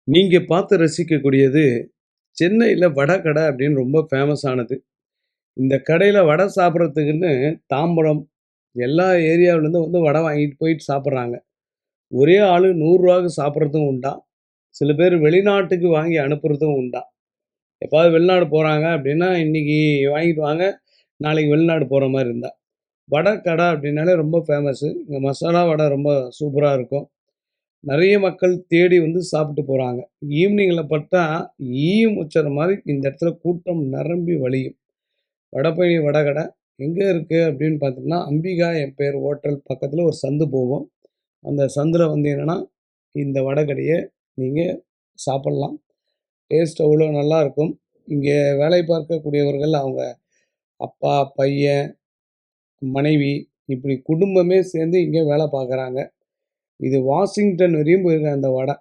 நீங்க பார்த்து ரசிக்கக்கூடியது, சென்னையில வடை கடை அப்படின்னு ரொம்ப ஃபேமஸ் ஆனது. இந்த கடையில வடை சாப்பிடுறதுக்குன்னு தாம்பரம், எல்லா ஏரியாவிலேருந்து வந்து வடை வாங்கிட்டு போயிட்டு சாப்பிடுறாங்க. ஒரே ஆளு ரூ. 100க்கு சாப்பிடுறதும் உண்டாம். சில பேர் வெளிநாட்டுக்கு வாங்கி அனுப்புறதும் உண்டாம். எப்பாவது வெளிநாடு போறாங்க அப்படின்னா, இன்னைக்கு வாங்கிட்டு வாங்க, நாளைக்கு வெளிநாடு போற மாரி இருந்தா. வடை கடை அப்படின்னாலே ரொம்ப ஃபேமஸு. இங்க மசாலா வடை ரொம்ப சூப்பரா இருக்கும். நெறைய மக்கள் தேடி வந்து சாப்பிட்டு போறாங்க. ஈவ்னிங்ல பார்த்தா, ஈ முச்சற மாரி இந்த இடத்துல கூட்டம் நிரம்பி வழியும். வடபழனி வடகடை எங்க இருக்கு அப்படின்னு பார்த்தீங்கன்னா, அம்பிகா எம்பயர் ஹோட்டல் பக்கத்தில ஒரு சந்து போகும். அந்த சந்துல வந்தீங்கன்னா, இந்த வடகடைய நீங்க சாப்பிடலாம். டேஸ்ட் அவ்வளோ நல்லாருக்கும். இங்கே வேலை பார்க்கக்கூடியவர்கள் அவங்க அப்பா, பையன், மனைவி இப்படி குடும்பமே சேர்ந்து இங்க வேலை பார்க்குறாங்க. இது வாஷிங்டன் வரையும் போயிருக்கு அந்த வடை.